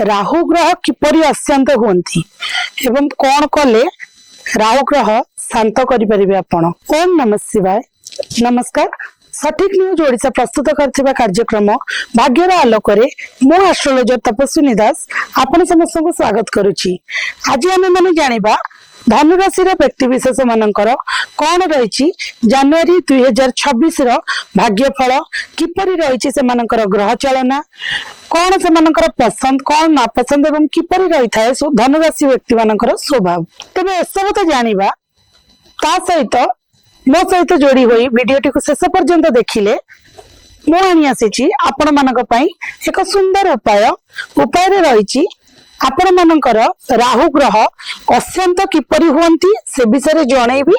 राहु ग्रह किपरि अशांत हुअन्ति एवं कौन कले राहु ग्रह शांत करिपरिबे आपण। ओम नमः शिवाय। नमस्कार। सठिक न्यूज ओडिशा प्रस्तुत करथिबा कार्यक्रम भाग्यर आलोकरे मो एस्ट्रोलॉजर तपस्विनी दास आपण समस्त को स्वागत करुछि। आज आमे माने जानिबा धनु राशि व्यक्ति विशेष मानकर कौन रही जनवरी 2026 भाग्यफल किपरि रही से मानकर ग्रह चलना कौन से मानकर पसंद कौन नापसंद एवं किपरि रही थाए धनु राशि व्यक्ति मानकर स्वभाव। तेबे एसबू तो जानिबा ता सहित मो सहित जोड़ी हुई वीडियोटी को शेष पर्यंत देखिले मु आनी आसी आपण मानक पई एक सुंदर उपाय रे रही आपण मानकर राहु ग्रह अशांत किपरि हुअन्ति से विषय जनइबी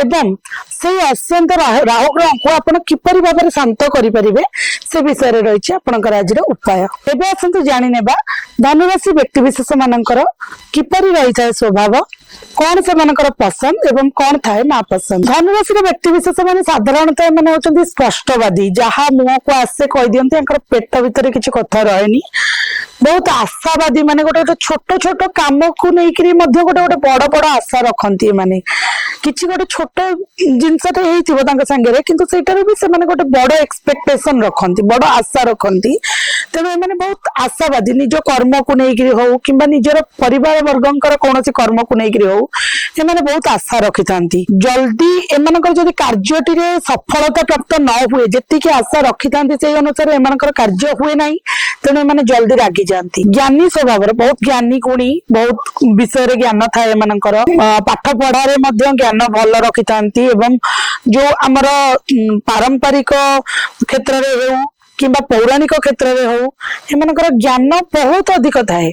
एवं से अशांत राहु ग्रह को आपण किपरि भाबरे शांत करि परिबे से विषय रे रही आपनकर आज उपाय। एबे आसंतु जानि नेबा धनु राशि व्यक्ति विशेष मानकर किपरि रही थाए स्वभाव कौन से मानकर पसंद एवं कौन थाए ना पसंद। धनु राशि व्यक्ति विशेष माने साधारणतः माने होचंदी स्पष्टवादी जहा मुह को आसे कहि दियंती अंकर पेट भितर किछि कथा रहेनी बहुत आशावादी माने गोटे छोट छोट काम को लेकिन गोटे गोटे बड़ बड़ आशा रखती माने किछि गोटे छोट जिनसटे हेइथिबो तांका संगे किंतु सेटार भी से माने गोटे बड़ एक्सपेक्टेशन रखती बड़ आशा रखती तेणु एमाने बहुत आशावादी निज कर्म को लेकिन हो किंबा निजर परिवार वर्गंकर कौन कर्म को लेकिन हो एमाने बहुत आशा रखि थांती जल्दी एमानकर जदि कार्यटी रे सफलता प्राप्त न हुए जेतिकी आशा रखि थांती से अनुसार एमानकर कार्य हुए नाही तेणु एमाने जल्दी रागी जाती ज्ञानी स्वभाव बहुत ज्ञानी गुणी बहुत विषय ज्ञान थाए एमानकर पाठ पढ़ारे मध्य ज्ञान भल रखि थांती एवं जो आमर पारंपरिक क्षेत्र रे हो किंबा पौराणिक क्षेत्र रे हो एमानकर ज्ञान बहुत अधिक थाए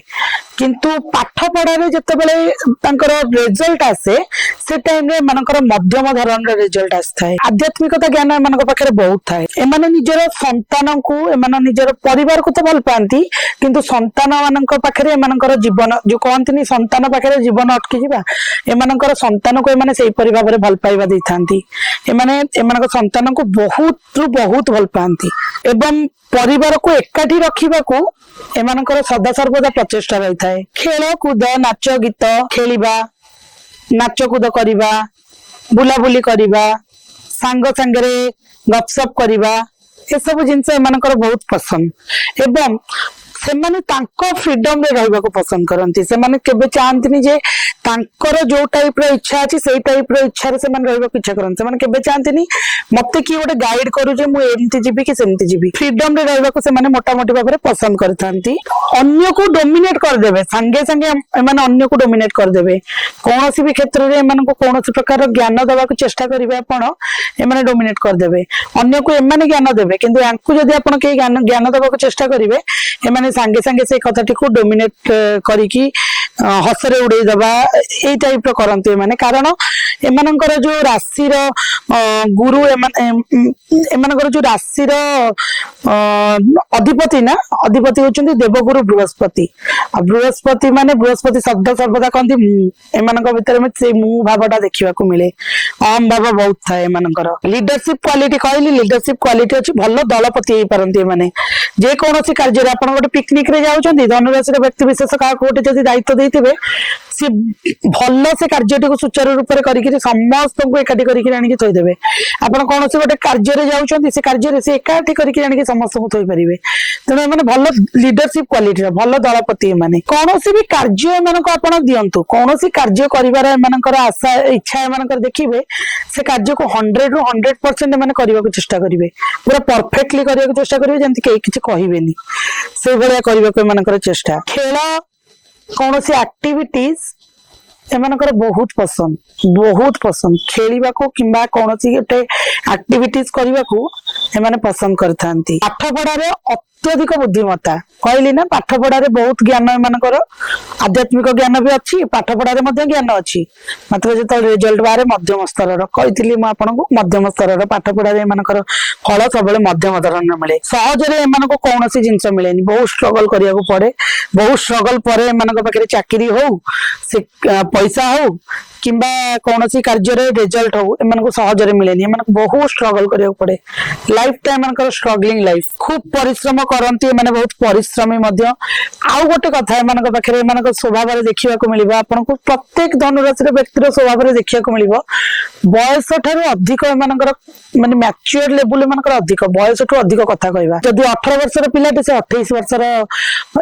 किंतु पाठ पढ़ारे जेतेबेले तांकर रिजल्ट आसे से टाइम रे मानकर मध्यम धरण रिजल्ट आस्थाय आध्यात्मिकता ज्ञान एमानक पाखरे बहुत थाए एमाने निजर संतान को एमान निजर परिवार को तो भल पांती किंतु संतान मानक पाखरे एमानकर जीवन जो कहंतिनी संतान पाखरे जीवन अटकी जिबा एमानकर संतान को एमाने सेही परि भाबरे भल पाइबा दैथांती एमाने एमानक संतान को बहुत भल पांती एवं परिवार को एकाठी रखिबा को एमानकर सदा सर्वदा प्रचेष्टा रही थाए खेल कूद नाच गीत खेलिबा नाच कूद करिबा बुलाबुली करिबा सांग संगरे गपसप करिबा ए सब जिनस एमानकर बहुत पसंद एवं सेमाने तांको फ्रीडम रे रहबा को पसंद करंती सेमाने केबे चाहंतिनी जे तांकर जो टाइप रो इच्छा अछि सेही टाइप रो इच्छा रे सेमाने रहबा को इच्छा करंती सेमाने केबे चाहंतिनी मते की गोटे गाइड करू जे मु एमती जीबी कि सेमती जीबी फ्रीडम रे रहबा को सेमाने मोटा मोटी भाबरे पसंद करथांती अन्य को डोमिनेट कर देबे संगे संगे एमाने अन्य को डोमिनेट कर देबे कोनोसी भी क्षेत्र रे एमाने को कोनोसी प्रकार ज्ञान देबा को चेष्टा करिवे आपण एमाने डोमिनेट कर देबे अन्य को एमाने ज्ञान देबे किंतु यांकु जदी आपण के ज्ञान देबा को चेष्टा करिवे एमाने संगे संगे से कथाटी को डोमिनेट करिकी हसरे उड़े दबा ए टाइप रो करंती माने कारण एमानकर जो राशि रो गुरु एमानकर जो राशि रो अधिपति ना अधिपति होचंदी देवगुरु बृहस्पति बृहस्पति माने बृहस्पति शब्द सर्वदा कहंती मु एमानक भितर में से मु भावटा देखिबा को मिले अहम भाव बहुत थाए एमानकर लीडरशिप क्वालिटी कहली लीडरशिप क्वालिटी अछि भलो दलपति हे परंती माने जे कोनोसी कार्य रे आपण गोटे पिकनिक रे जाउछंती धनु राशि रे व्यक्ति विशेष का कोटे जदी दायित्व देथिबे से भलो से कार्यटी को सुचारू रूप रे करिकि समस्त को एकाठी करिकि आनि के थोइ देबे आपण कोनोसी गोटे कार्य रे जाउछंती से कार्य रे से एकाठी करिकि आनि के समस्त को थोइ परिबे तेणु माने भलो लीडरशिप क्वालिटी रे भलो दलपति माने कोनोसी भी कार्य मानको आपण दियंतु कोनोसी कार्य करिवार मानकर आशा इच्छा मानकर देखिबे से कार्य को 100 रु 100% माने करबा को चेष्टा करिवे पूरा परफेक्टली करबा को चेष्टा करिवे जंती के किछि कहिबेनी से भलिया करबा को मानकर चेष्टा खेल कोनोसी एक्टिविटीज एमानकर बहुत पसंद खेलिबा को किंबा कोनोसी गोटे एक्टिविटीज करबा को एमाने पसंद करथांती पाठ पढ़ारे अत्यधिक बुद्धिमत्ता कहली ना पाठ पढ़ारे बहुत ज्ञान एमानकर आध्यात्मिक ज्ञान भी अच्छी पाठ पढ़ारे मध्य ज्ञान अच्छी मात्र जो रिजल्ट बारे मध्यम स्तर कही मु आपको मध्यम स्तर पाठ पढ़ारे एमानकर फल सब मध्यम धरण मिले सहजरे एमानक कौनसी जिनस मिले बहुत स्ट्रगल करिया को पड़े बहुत स्ट्रगल पर एमानक पाखरे चाकरी हो से पैसा हो किंबा कौनसी कार्य रिजल्ट हो एमानक सहजरे मिलेनी एमानक बहुत स्ट्रगल करिया को पड़े लाइफ टाइम एमानकर स्ट्रगलिंग लाइफ खूब परिश्रम କରନ୍ତି एमाने बहुत परिश्रमी मध्य आउ गोटे कथा एमानक पाखरे एमानक स्वभाव रे देखिबाको मिलिबो आपनको प्रत्येक धनुराशि व्यक्तिर स्वभाव रे देखिबाको मिलिबो बयस ठारू अधिक एमानकर माने मैच्योर लेवल एमानकर अधिक बयस ठू अधिक कथा कहबा जदि 18 वर्षर पिलाटे से 28 वर्षर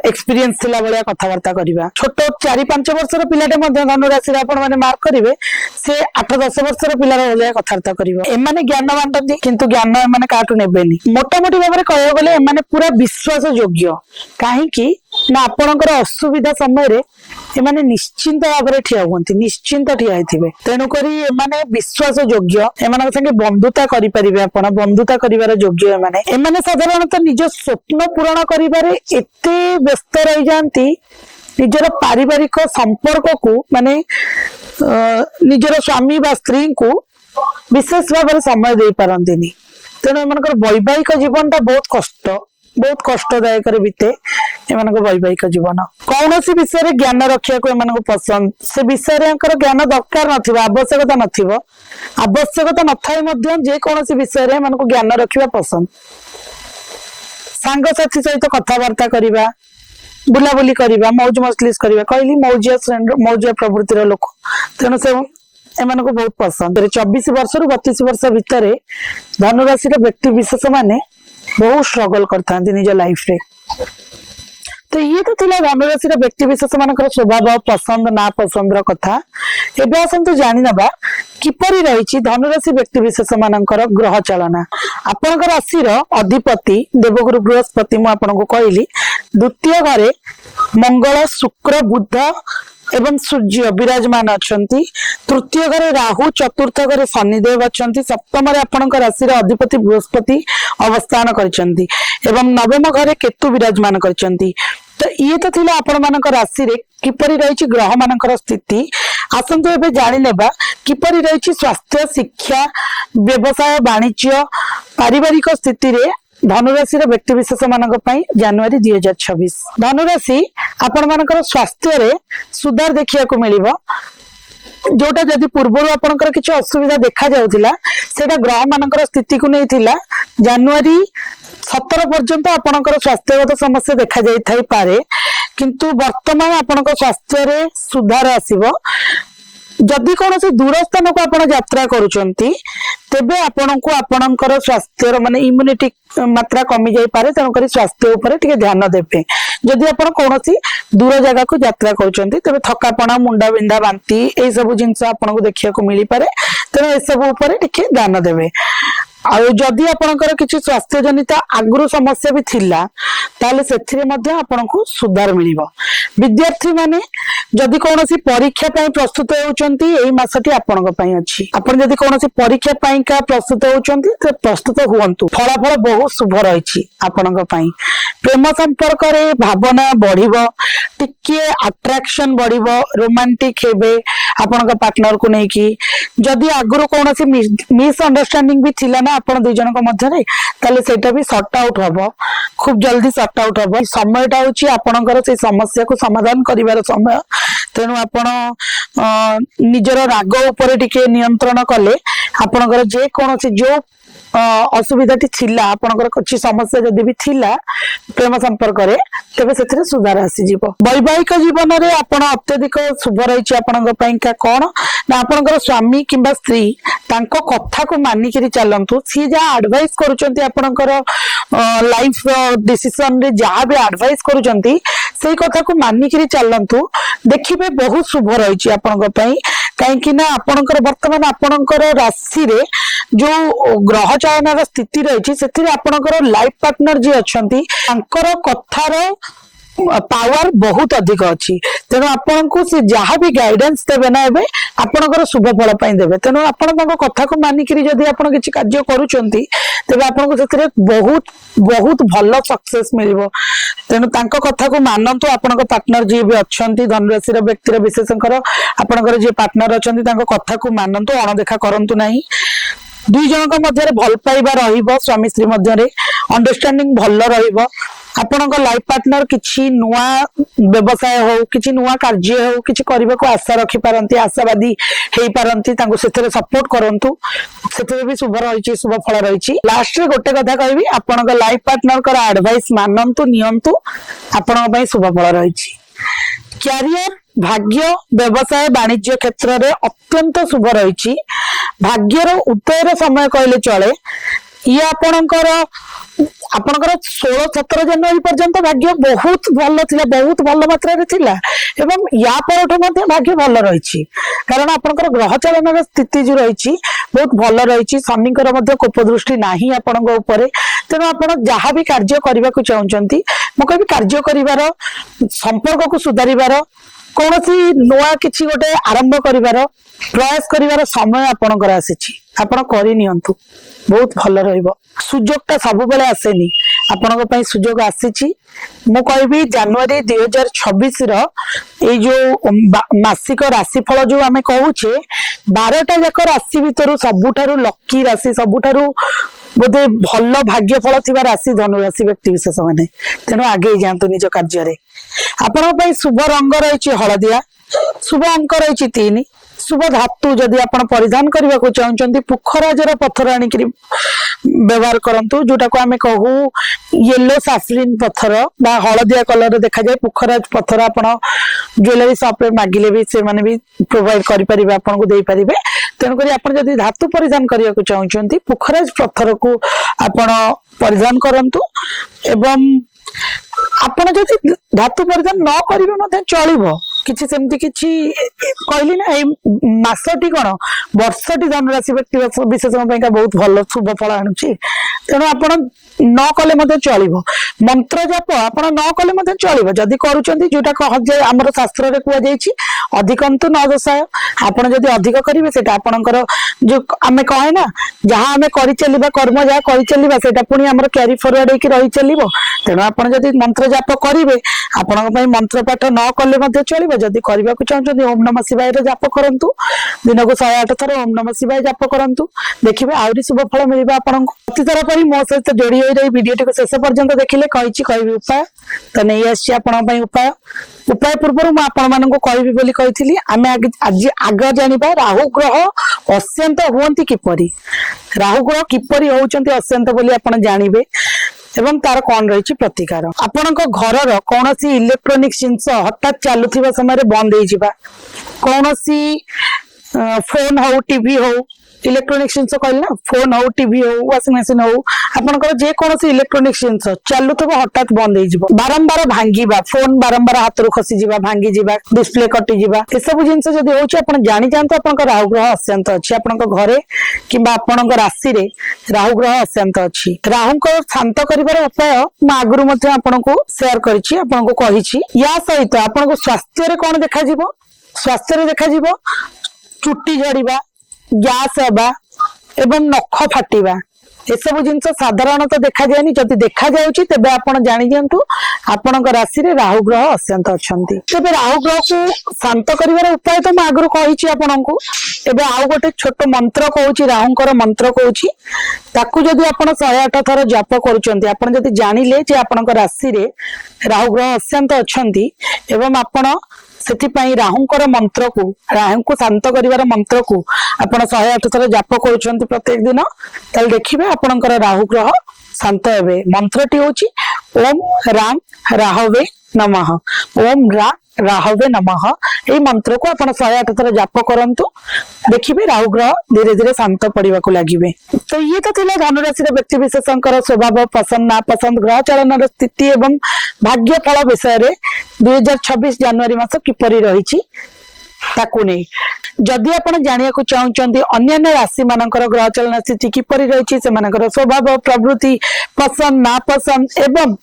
एक्सपीरियंस थिला बलिया कथा वार्ता करबा छोट 4-5 वर्षर पिलाटे मध्य धनुराशि रे आपण माने मार्क करिवे से 8-10 वर्षर पिलार बलिया कथा वार्ता करबा एमाने ज्ञान बांटନ୍ତି किंतु ज्ञान एमाने काटू नेबेनी मोटा मोटी भाबरे कहयो गले एमाने पूरा विश्वास योग्य काहे कि ना आपणकर असुविधा समय रे एमाने निश्चिंत भाव ठिया हुअନ୍ତି निश्चिंत ठिया हेथिबे तेणु करी एमाने विश्वास योग्य एमानक संगे बंधुता करि परिबे आपण बंधुता करिवार योग्य एमाने एमाने साधारणतः निज स्वप्न पूर्ण करिवारे एते व्यस्त रहि जानती निजर पारिवारिक संपर्क को माने निजर स्वामी बा स्त्री को विशेष भाव समय दे पारंतिनी तेणु एमानकर वैवाहिक जीवन ता बहुत कष्टदायक बीते एमानक वैवाहिक जीवन कौन सी विषय ज्ञान रखा को एमानक पसंद से विषय ज्ञान दरकार नथिबा आवश्यकता नथिबो आवश्यकता नथाई मध्य जे कौन सी विषय एमानक ज्ञान रखिबा पसंद सांग साथी सहित कथा वार्ता करिबा बुलाबुली करिबा मौज मजलिस करिबा कहली मौजिया प्रवृत्तिर लोक तेणु से एमानक बहुत पसंद 24 वर्ष रु 32 वर्ष भितर धनुराशि व्यक्ति विशेष माने बहुत स्ट्रगल करता निज लाइफ रे तो ये तो थिला धनुराशि व्यक्ति विशेष मानकर स्वभाव पसंद ना पसंद कथा एबे आसंतु जानि नबा किपरि रहिछि धनुराशि व्यक्ति विशेष मानकर ग्रह चलना आपनकर राशि रो अधिपति देवगुरु बृहस्पति मु आपनको कहली द्वितीय घरे मंगल शुक्र बुध एवं सूर्य विराजमान अछंती तृतीय घरे राहु चतुर्थ घरे शनिदेव अछंती सप्तम रे आपनकर राशि रो अधिपति बृहस्पति अवस्थान करिसंती एवं नवम घरे केतु विराजमान करिसंती तो ये तो थिला आपण मानकर राशि रे किपरि रहिछि ग्रह मानकर स्थिति आसंतु एबे जानि लेबा किपरि रहिछि स्वास्थ्य शिक्षा व्यवसाय वाणिज्य पारिवारिक स्थिति रे धनुराशि व्यक्ति विशेष मानक पई जनवरी 2026 धनुराशि आपण मानकर स्वास्थ्य रे सुधार देखिया को मिलिबो जोटा जदि पूर्व आपनकर किछ असुविधा देखा जाउतिला सेटा ग्रह मानकर स्थिति को नै थिला जनवरी 17 पर्यंत आपनकर स्वास्थ्यगत समस्या देखा जाई थाई पारे किंतु वर्तमान आपनकर स्वास्थ्य रे सुधार आसीबो जदि कौन से दूर स्थान को आपण यात्रा करूचंती तेबे आपनको आपनकर स्वास्थ्य माने इम्यूनिटी मात्रा कमी जाई पारे तेणु करी स्वास्थ्य ऊपर टिके ध्यान देबे जदि आपण कौनसी दूर जगह को यात्रा करूचंती तेबे थकापणा मुंडा बिंधा बांती ए सब जिंस आपनको देखिया को मिली पारे तेणु ए सब ऊपर टिके ध्यान देबे आउ जदि आपनकर किछि स्वास्थ्य जनित आगुरु समस्या भी थिला ताले सेथिरे मध्ये आपनको सुधार मिलिबो विद्यार्थी माने जदि कोनोसी परीक्षा पय प्रस्तुत होउचंती एई मासटी आपनक पय अछि आपण जदि कोनोसी परीक्षा पय का प्रस्तुत होउचंती ते प्रस्तुत हुवंतु फलाफल बहुत शुभ रहिछि आपनक पय प्रेम संपर्क रे भावना बढ़िबो टिके अट्रैक्शन बढ़िबो रोमांटिक हेबे आपनक पार्टनर को नै कि जदि आगुरु कोनोसी मिस अंडरस्टैंडिंग भी थिला ना आपण दुई जनक मध्य रे ताले सेटा भी सॉर्ट आउट हबो खूब जल्दी सॉर्ट आउट हबो समयटा होची आपनकर से समस्या को समाधान करिवार समय तेणु आपण निजर राग ऊपर टिके नियंत्रण कले आपनकर जे कोनोसी जो असुविधा थिला आपनकर किछि समस्या जदि भी थिला प्रेम संपर्क रे तबे सेथिरे सुधार आसी जीवो वैवाहिक जीवन रे आपण अत्यधिक शुभ रहिछि आपनक पई का कोन ना आपनकर स्वामी किंबा स्त्री तांको कथा को मानि करी चलंतु सी जा एडवाइस करूचंती आपनकर लाइफ डिसीजन रे जा भी एडवाइस करूचंती सेही कथा को मानि करी चलंतु देखिबे बहुत शुभ रहिछि आपनक पई काहे कि ना आपनकर वर्तमान आपनकर राशि रे जो ग्रह चयन स्थिति रही से आपनकर लाइफ पार्टनर जी अच्छा कथार पावर बहुत अधिक अच्छी तेणु आपन को से जहाँ भी गाइडेंस देवे ना एबे आपनकर शुभ फल पाई देबे तेणु आपण कथा को मानिक जदि आपण किछि कार्य करूचंती तेबे आपन को सेतिरे बहुत बहुत भल सक्सेस मिलिबो तेणु तांको कथा को मानंतु आपनक पार्टनर जी भी अछंती धनुराशि व्यक्तिर विशेषकर आपनकर जे पार्टनर अछंती तांको कथा को मानंतु अणदेखा करंतु नाही दुई जनक मध्य भल पाइबा रहिबो स्वामी स्त्री मध्य अंडरस्टैंडिंग भल रहिबो आपणको लाइफ पार्टनर किछि नुआ व्यवसाय हो किछि नुआ कार्य हो किछि करबा को आशा रखि पारंती आशावादी हेई पारंती तांको सेतरे सपोर्ट करंतु सेतरे भी शुभ रहिछि शुभ फल रहिछि लास्ट रे गोटे कथा कहबी आपणको लाइफ पार्टनर कर एडवाइस मानंतु नियंतु आपणको पई शुभ फल रहिछि कैरियर भाग्य व्यवसाय वाणिज्य क्षेत्र में अत्यंत शुभ रही भाग्यर उदयर समय कहले चले ये आपणकर 16-17 जनवरी पर्यंत भाग्य बहुत भल बहुत भल मात्रा एवं या परठू भाग्य भल रही कारण आपणकर ग्रह चलन स्थिति जो रही बहुत भल रही शनिकर कोप दृष्टि नाही आपण तेणु आप जहाँ भी कार्य करने को चाहते मुझे कार्य कर संपर्क को सुधारिबार कौन सी नुआ किसी गोटे आरंभ करिवार प्रयास करिवार समय आपणकर आसीछि आपण करि नियंतु बहुत भल रहिबो सुजोगटा सब बेले आसेनी आपणक पई सुजोग आसीछि मु कहबी जनवरी 2026 रो ए जो मासिक राशिफल जो आमे कहूचे 12टा जाक राशि भितर सबुठारु लकी राशि सबुठारु बोधे भल भाग्यफल थिबा राशि धनुराशि व्यक्ति विशेष माने तेणु आगे जातु निज कार्य आपण शुभ रंग रही हलदिया शुभ अंक रही 3 शुभ धातु जदि आप परिधान करने को चाहते पुखराजर पत्थर आणिक व्यवहार करंतु जोटा को आमे कहू येलो साफरिन पत्थर बा हलदिया कलर देखा जाए पुखराज पत्थर आपण ज्वेलरी शॉप रे मागिले भी से माने भी प्रोवाइड करि परिबे आपन को देई परिबे तेणु करी आपण जदि धातु परिधान करने को चाहते पुखराज पत्थर को आपण परिधान करंतु एवं आपण जदि धातु परिधान न करिवे चलिबो किछि सेमती किछि कहली ना मासटी कौन वर्षटी धनुराशि व्यक्ति विशेष बहुत भल शुभ फल आणुची तेणु आपण न कले चलिबो मंत्र जाप आपण न कले चलिबो जदि करूचंती जोटा कह जे हमर शास्त्र रे कुआ जाईछि अधिकंतु न दोषाय आपण जदि अधिक करिवे सेटा आपणकर जो आमे कहे ना जहां आमे करि चलिबा कर्म जहां करि चलिबा सेटा पुनी हमर कैरी फॉरवर्ड हेकि रहि चलिबो तेणु आपण जदि मंत्र जाप करिवे आपणक पई मंत्र पाठ न कले चलिबो जदि करबा को चाहछन्ती ओम नमः शिवाय रे जाप करंतु दिन को 108 थर ओम नमः शिवाय जाप करंतु देखिबे आउरी शुभ फल मिलिबा आपनको प्रतिथर परि मो सहित जोड़ी होई रही वीडियो को शेष पर्यंत देखिले कहबी उपाय तो नहीं आछि आपन पई उपाय उपाय पूर्व मु आपण मानको कहबी बोली कहिथिली आमे आज आग जानिबा राहु ग्रह अत्यंत होंती किपरि राहु ग्रह किपरि होउचंती अत्यंत बोली आपण जानिबे एवं तार कौन रही प्रतिकार आपणक घर कौन सी इलेक्ट्रोनिक्स जिनस हठात चलुवा समय बंद हो कौन सी फोन हो टीवी हो इलेक्ट्रोनिक्स जिनस कहल ना फोन हो टीवी हो वाशिंग मशीन हो आपनकर जे कौन सी इलेक्ट्रोनिक्स जिनस चलुवा हठात बंद हो बारंबार भांगा फोन बारंबार हाथ रू खसी जा भांगी जा डिस्प्ले कटि जा सब जिनस जब हो जानी जातु आप राहु ग्रह अत्यंत अच्छी आपण घरे कि राशि रे राहु ग्रह अत्यंत अच्छी राहु को शांत कर उपाय आगुरी आपको सेयार करी या सहित आपन स्वास्थ्य कौन देखा स्वास्थ्य देखा चुट्टी झड़िबा गैस हवा एवं नख फाटिबा एसबू जिनस साधारणतः देखा जाए जदि देखा जाउची तेबे आपण जानि दियंतु आपणक राशि रे राहु ग्रह अत्यंत अछंती तेबे राहु ग्रह को शांत करिवार उपाय तो मैं आगु कहिछि आपणको एबे आउ गोटे छोट मंत्र कहूची राहुंकर मंत्र कहूची ताकू जदि आपण 108 थर जप करूचंती आपण जदि जानिले जे आपणक राशि रे राहु ग्रह अत्यंत अछंती एवं आपण सेथिपाई राहुंकर मंत्र को राहु को शांत करिवार मंत्र को आपण 108 थर जाप करूचंती प्रत्येक दिन ताल देखिबे आपणकर राहु ग्रह शांत हेबे मंत्रटी होची ओम राम राहवे नमः ओम राहवे नमः ए मंत्र को आपण 108 थर जाप करंतु देखिबे राहु ग्रह धीरे धीरे शांत पड़िबा को लागिबे तो ये तो थिला धनुराशि रे व्यक्ति विशेषकर स्वभाव पसंद ना पसंद ग्रह चलन स्थिति एवं भाग्य फल विषय रे 2026 जनवरी मास किपरि रहिछि ताकू नहीं जदि आपण जानिया को चाहउचंती अन्य राशि मानकर ग्रह चलन स्थिति किपरि रहिछि से मानकर स्वभाव प्रवृत्ति पसंद ना पसंद एवं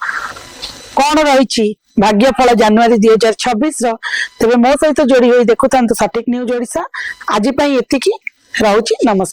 कौन रहिछि भाग्यफल जनवरी 2026 तेरे मो सहित जोड़ी हुई देखुता सठिक न्यूज ओडिशा आज एतिकी रहुछि नमस्कार।